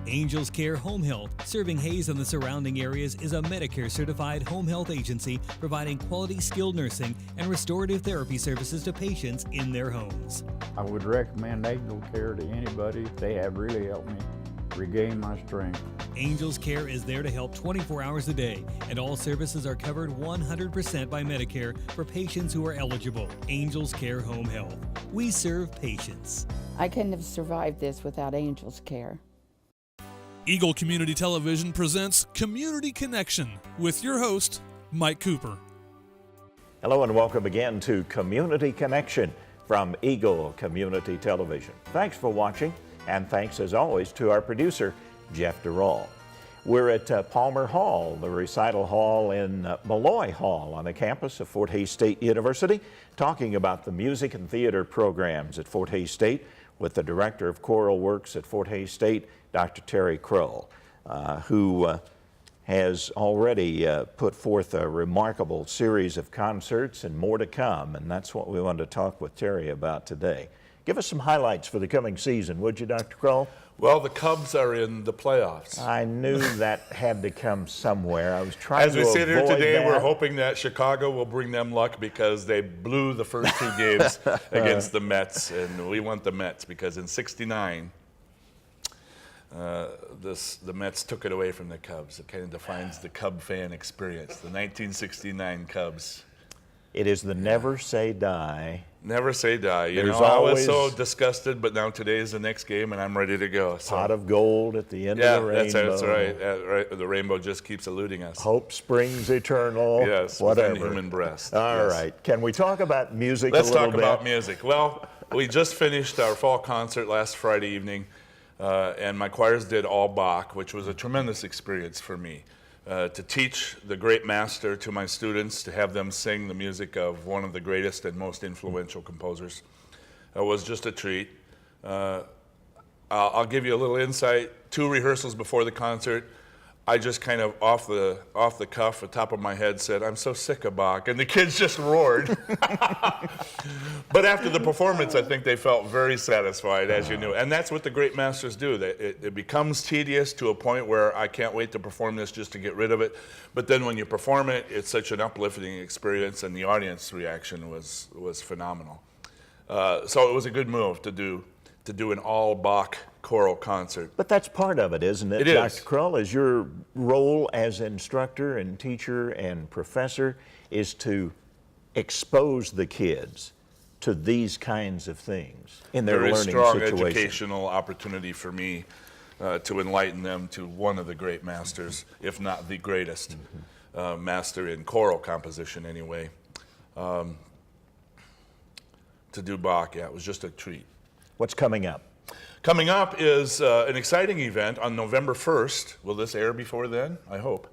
Angels Care Home Health, serving Hayes and the surrounding areas, is a Medicare-certified home health agency providing quality skilled nursing and restorative therapy services to patients in their homes. I would recommend Angel Care to anybody. They have really helped me regain my strength. Angels Care is there to help 24 hours a day, and all services are covered 100% by Medicare for patients who are eligible. Angels Care Home Health. We serve patients. I couldn't have survived this without Angels Care. Eagle Community Television presents Community Connection with your host, Mike Cooper. Hello and welcome again to Community Connection from Eagle Community Television. Thanks for watching, and thanks as always to our producer, Jeff DeRall. We're at Palmer Hall, the recital hall in Malloy Hall on the campus of Fort Hays State University, talking about the music and theater programs at Fort Hays State with the Director of Choral Works at Fort Hays State, Dr. Terry Crull, who has already put forth a remarkable series of concerts and more to come, and that's what we want to talk with Terry about today. Give us some highlights for the coming season, would you, Dr. Crull? Well, the Cubs are in the playoffs. I knew that had to come somewhere. I was trying to As we sit here today, that. we're hoping that Chicago will bring them luck because they blew the first two games against the Mets, and we want the Mets because in '69, the Mets took it away from the Cubs. It kind of defines the Cub fan experience, the 1969 Cubs. It is the never say die. Never say die. You There's know, I was always so disgusted, but now today is the next game, and I'm ready to go. So. Pot of gold at the end of the rainbow. That's right. The rainbow just keeps eluding us. Hope springs eternal. Yes, whatever. within human breast. All yes. right. Can we talk about music Let's a little bit? talk about music. Well, we just finished our fall concert last Friday evening, and my choirs did all Bach, which was a tremendous experience for me. To teach the great master to my students, to have them sing the music of one of the greatest and most influential composers, was just a treat. I'll give you a little insight. 2 rehearsals before the concert, I just kind of off the cuff, the top of my head said, "I'm so sick of Bach," and the kids just roared. But after the performance, I think they felt very satisfied, as you knew. And that's what the great masters do. It becomes tedious to a point where I can't wait to perform this just to get rid of it. But then when you perform it, it's such an uplifting experience, and the audience reaction was phenomenal. So it was a good move to do an all Bach choral concert. But that's part of it, isn't it? It is. Dr. Crull, is your role as instructor and teacher and professor is to expose the kids to these kinds of things in their learning situation. Very strong educational opportunity for me to enlighten them to one of the great masters, if not the greatest master in choral composition anyway. To do Bach, yeah, it was just a treat. What's coming up? Coming up is an exciting event on November 1st. Will this air before then? I hope.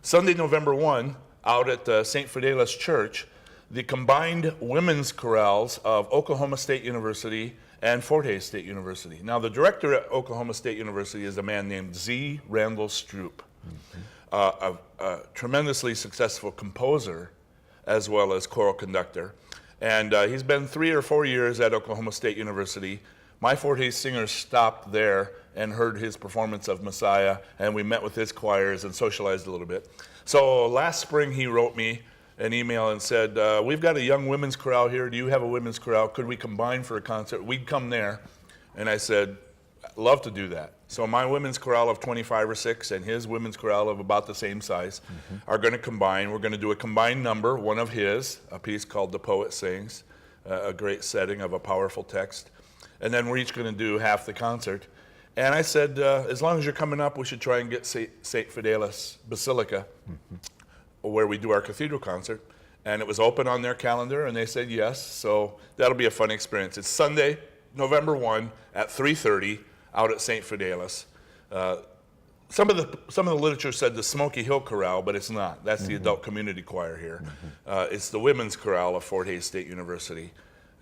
Sunday, November 1, out at St. Fidelis Church, the combined women's chorales of Oklahoma State University and Fort Hays State University. Now, the director at Oklahoma State University is a man named Z. Randall Stroop, a tremendously successful composer as well as choral conductor. And he's been 3 or 4 years at Oklahoma State University. My Fort Hays singers stopped there and heard his performance of Messiah, and we met with his choirs and socialized a little bit. So last spring he wrote me an email and said, "We've got a young women's chorale here. Do you have a women's chorale? Could we combine for a concert? We'd come there." And I said, "Love to do that." So my women's chorale of 25 or 6 and his women's chorale of about the same size are going to combine. We're going to do a combined number, one of his, a piece called The Poet Sings, a great setting of a powerful text. And then we're each going to do half the concert. And I said, as long as you're coming up, we should try and get St. Fidelis Basilica, where we do our cathedral concert. And it was open on their calendar, and they said yes. So that'll be a fun experience. It's Sunday, November 1 at 3:30 out at St. Fidelis. Some of the literature said the Smoky Hill Chorale, but it's not. That's the adult community choir here. It's the women's chorale of Fort Hays State University,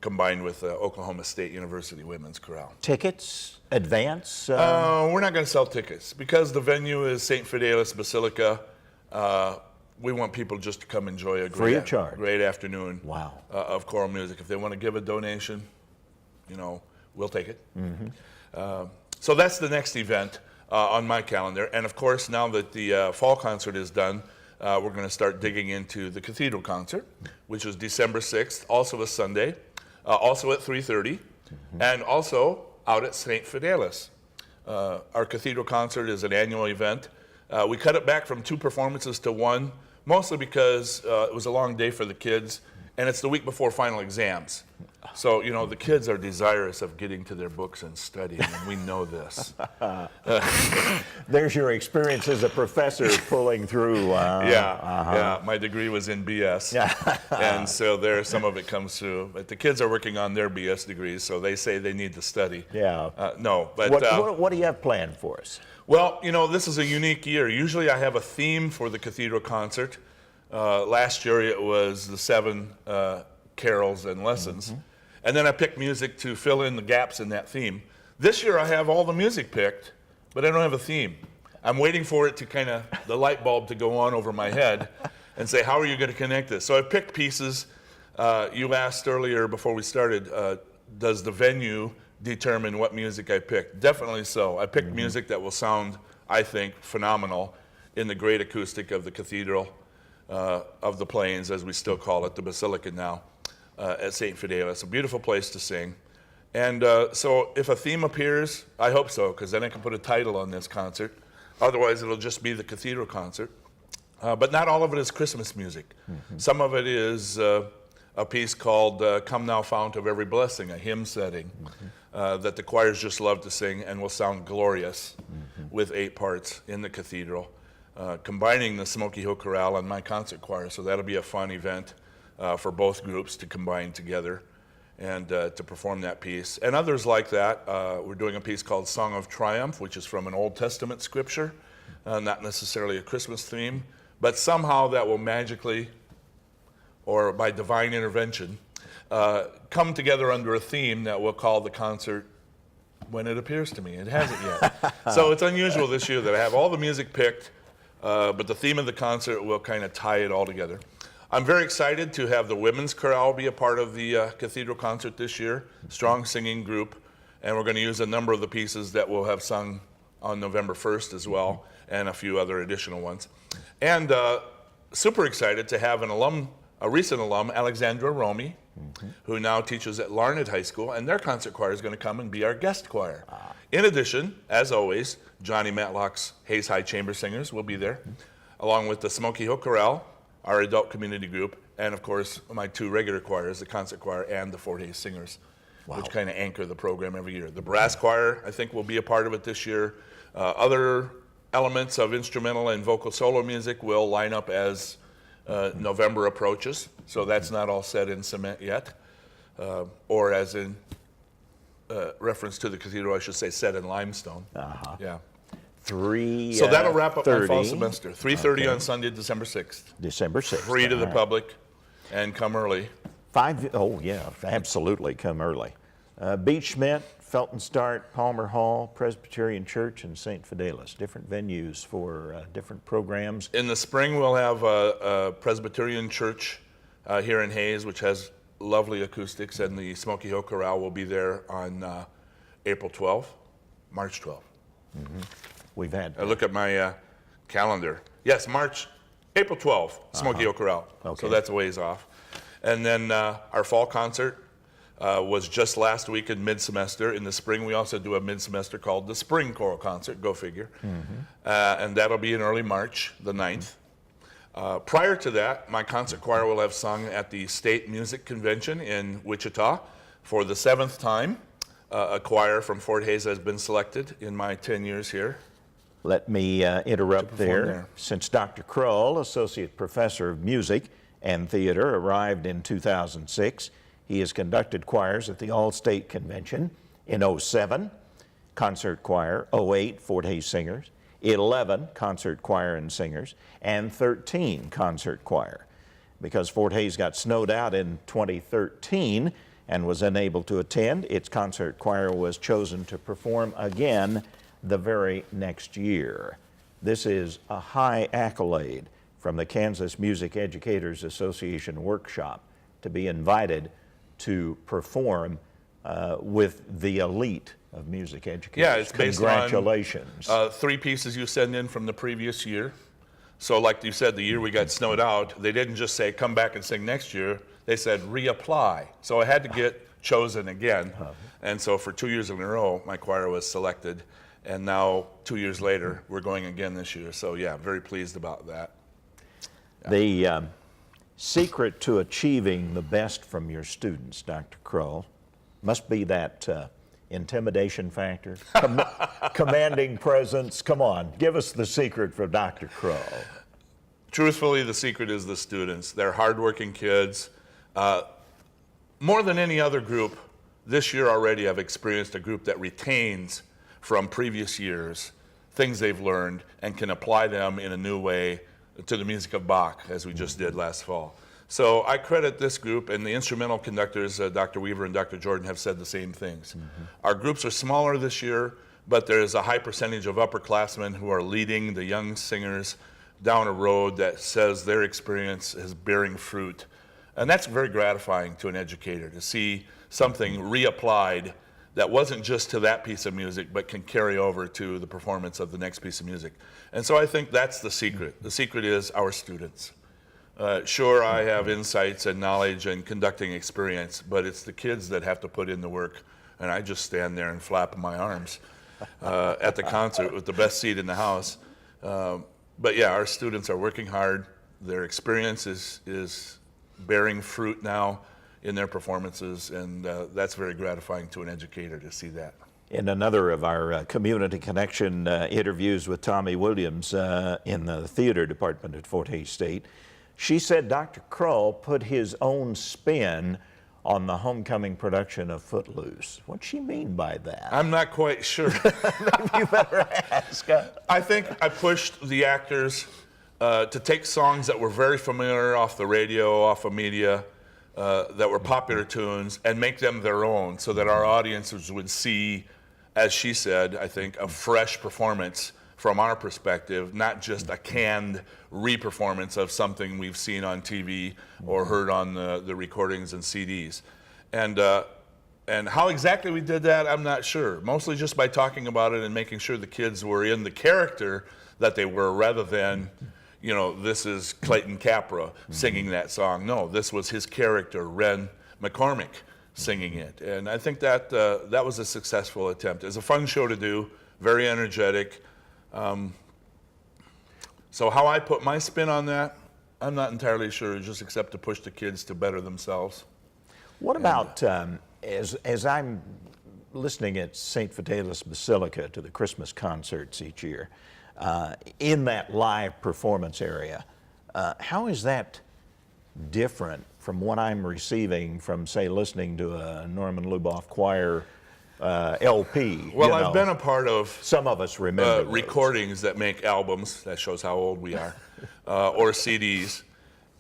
combined with Oklahoma State University Women's Chorale. Tickets? Advance? We're not going to sell tickets. Because the venue is St. Fidelis Basilica, we want people just to come enjoy a Free of charge. Great afternoon Wow. Of choral music. If they want to give a donation, we'll take it. So that's the next event. on my calendar. And of course, now that the fall concert is done, we're going to start digging into the cathedral concert, which is December 6th, also a Sunday, also at 3:30, and also out at St. Fidelis. Our cathedral concert is an annual event. We cut it back from 2 performances to 1, mostly because it was a long day for the kids, and it's the week before final exams. So, you know, the kids are desirous of getting to their books and studying, and we know this. There's your experience as a professor pulling through. Yeah, my degree was in BS. And so there, some of it comes through. But the kids are working on their BS degrees, so they say they need to study. Yeah. No, but... What do you have planned for us? Well, you know, this is a unique year. Usually I have a theme for the cathedral concert. Last year it was the 7 carols and lessons. And then I picked music to fill in the gaps in that theme. This year I have all the music picked, but I don't have a theme. I'm waiting for it to kind of, the light bulb to go on over my head and say, how are you going to connect this? So I picked pieces. You asked earlier before we started, does the venue determine what music I picked? Definitely so. I picked music that will sound, I think, phenomenal in the great acoustic of the Cathedral of the Plains, as we still call it, the Basilica now, at St. Fidelis. A beautiful place to sing. And so if a theme appears, I hope so, because then I can put a title on this concert. Otherwise, it'll just be the Cathedral concert. But not all of it is Christmas music. Some of it is a piece called Come Thou Fount of Every Blessing, a hymn setting that the choirs just love to sing and will sound glorious with 8 parts in the cathedral, combining the Smoky Hill Chorale and my concert choir. So that'll be a fun event for both groups to combine together and to perform that piece. And others like that. We're doing a piece called Song of Triumph, which is from an Old Testament scripture, not necessarily a Christmas theme, but somehow that will magically, or by divine intervention, come together under a theme that we'll call the concert When It Appears to Me. It hasn't yet. So it's unusual this year that I have all the music picked, but the theme of the concert will kind of tie it all together. I'm very excited to have the women's chorale be a part of the cathedral concert this year, strong singing group, and we're going to use a number of the pieces that we'll have sung on November 1st as well, and a few other additional ones. And super excited to have a recent alum, Alexandra Romy, who now teaches at Larned High School, and their concert choir is going to come and be our guest choir. In addition, as always, Johnny Matlock's Hayes High Chamber Singers will be there, along with the Smoky Hill Chorale, our adult community group, and of course my 2 regular choirs, the concert choir and the Fort Hayes Singers, which kind of anchor the program every year. The brass choir, I think, will be a part of it this year. Other elements of instrumental and vocal solo music will line up as November approaches, so that's not all set in cement yet, or as in reference to the cathedral, I should say set in limestone. Yeah. 3. So that'll wrap up my fall semester. 3:30 on Sunday, December 6th. December 6th. Free to the public, and come early. 5. Oh yeah, absolutely. Come early. Beach Schmidt, Felton Start, Palmer Hall, Presbyterian Church, and St. Fidelis. Different venues for different programs. In the spring, we'll have a Presbyterian Church here in Hayes, which has lovely acoustics, and the Smoky Hill Chorale will be there on April 12th, March 12th. We've had. I look at my calendar. Yes, April 12th, Smoky Hill Chorale. Okay. So that's a ways off. And then our fall concert was just last week in mid-semester. In the spring, we also do a mid-semester called the Spring Choral Concert, go figure. And that'll be in early March, the 9th. Prior to that, my concert choir will have sung at the State Music Convention in Wichita for the 7th time. A choir from Fort Hayes has been selected in my 10 years here. Let me interrupt there. Since Dr. Crull, Associate Professor of Music and Theater, arrived in 2006, he has conducted choirs at the All-State Convention in 07, Concert Choir, 08, Fort Hayes Singers, 11, Concert Choir and Singers, and 13, Concert Choir. Because Fort Hayes got snowed out in 2013 and was unable to attend, its concert choir was chosen to perform again the very next year. This is a high accolade from the Kansas Music Educators Association workshop to be invited to perform with the elite of music educators. Yeah, it's based Congratulations. on 3 pieces you send in from the previous year. So like you said, the year we got snowed out, they didn't just say, come back and sing next year. They said, reapply. So I had to get chosen again. And so for 2 years in a row, my choir was selected. And now, 2 years later, we're going again this year. So yeah, very pleased about that. The secret to achieving the best from your students, Dr. Crull, must be that intimidation factor, commanding presence. Come on, give us the secret for Dr. Crull. Truthfully, the secret is the students. They're hardworking kids. More than any other group, this year already I've experienced a group that retains from previous years things they've learned and can apply them in a new way to the music of Bach, as we just did last fall. So I credit this group, and the instrumental conductors, Dr. Weaver and Dr. Jordan, have said the same things. Our groups are smaller this year, but there is a high percentage of upperclassmen who are leading the young singers down a road that says their experience is bearing fruit. And that's very gratifying to an educator, to see something reapplied that wasn't just to that piece of music, but can carry over to the performance of the next piece of music. And so I think that's the secret. The secret is our students. Sure, I have insights and knowledge and conducting experience, but it's the kids that have to put in the work, and I just stand there and flap my arms at the concert with the best seat in the house. But yeah, our students are working hard. Their experience is bearing fruit now in their performances, and that's very gratifying to an educator to see that. In another of our Community Connection interviews with Tommy Williams in the theater department at Fort Hays State, she said Dr. Crull put his own spin on the homecoming production of Footloose. What'd she mean by that? I'm not quite sure. Maybe you better ask. I think I pushed the actors to take songs that were very familiar off the radio, off of media, that were popular tunes, and make them their own so that our audiences would see, as she said, I think, a fresh performance from our perspective, not just a canned re-performance of something we've seen on TV or heard on the recordings and CDs. And how exactly we did that, I'm not sure. Mostly just by talking about it and making sure the kids were in the character that they were, rather than, you know, this is Clayton Capra singing that song. No, this was his character, Ren McCormick, singing it. And I think that that was a successful attempt. It's a fun show to do, very energetic. So how I put my spin on that, I'm not entirely sure, just except to push the kids to better themselves. What about, as I'm listening at St. Fidelis Basilica to the Christmas concerts each year, in that live performance area, how is that different from what I'm receiving from, say, listening to a Norman Luboff choir LP? Well, I've been a part of some of us remember recordings that make albums. That shows how old we are, or CDs.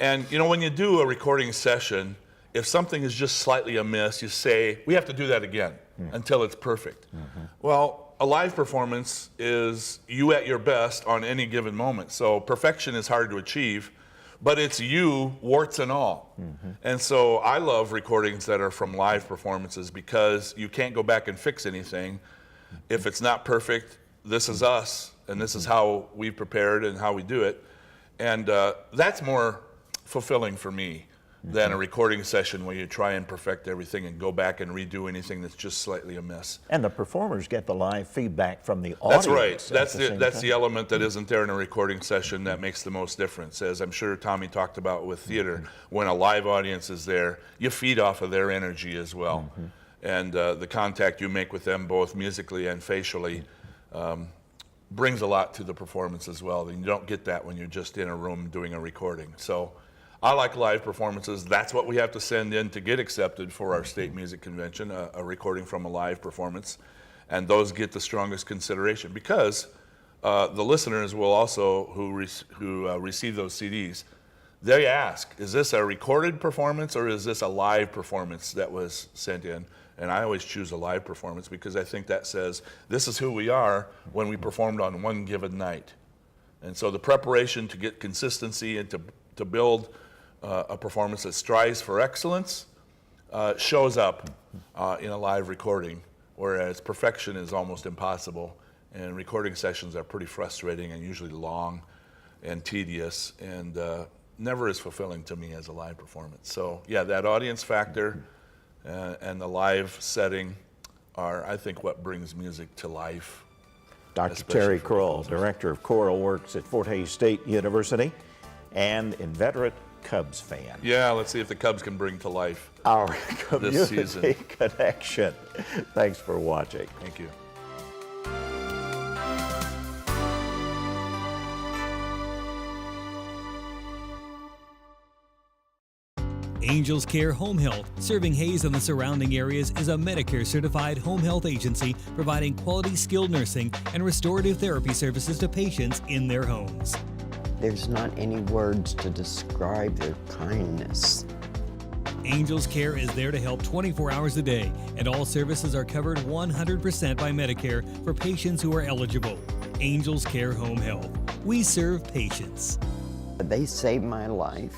And you know, when you do a recording session, if something is just slightly amiss, you say, we have to do that again until it's perfect. Well, a live performance is you at your best on any given moment. So perfection is hard to achieve, but it's you, warts and all. And so I love recordings that are from live performances, because you can't go back and fix anything. If it's not perfect, this is us, and this is how we prepared and how we do it. And that's more fulfilling for me than a recording session where you try and perfect everything and go back and redo anything that's just slightly amiss. And the performers get the live feedback from the audience. That's right. That's the element that isn't there in a recording session that makes the most difference. As I'm sure Tommy talked about with theater, when a live audience is there, you feed off of their energy as well. And the contact you make with them, both musically and facially, brings a lot to the performance as well. And you don't get that when you're just in a room doing a recording. So I like live performances. That's what we have to send in to get accepted for our state music convention, a recording from a live performance. And those get the strongest consideration, because the listeners will also, who receive those CDs, they ask, is this a recorded performance or is this a live performance that was sent in? And I always choose a live performance, because I think that says this is who we are when we performed on one given night. And so the preparation to get consistency and to build a performance that strives for excellence, shows up in a live recording, whereas perfection is almost impossible. And recording sessions are pretty frustrating and usually long and tedious and never as fulfilling to me as a live performance. So yeah, that audience factor and the live setting are, I think, what brings music to life. Dr. Terry Crull, Director of Choral Works at Fort Hays State University and inveterate Cubs fan. Yeah, let's see if the Cubs can bring to life Our this Community season. Connection. Thanks for watching. Thank you. Angels Care Home Health, serving Hays and the surrounding areas, is a Medicare-certified home health agency providing quality skilled nursing and restorative therapy services to patients in their homes. There's not any words to describe their kindness. Angels Care is there to help 24 hours a day, and all services are covered 100% by Medicare for patients who are eligible. Angels Care Home Health. We serve patients. They saved my life.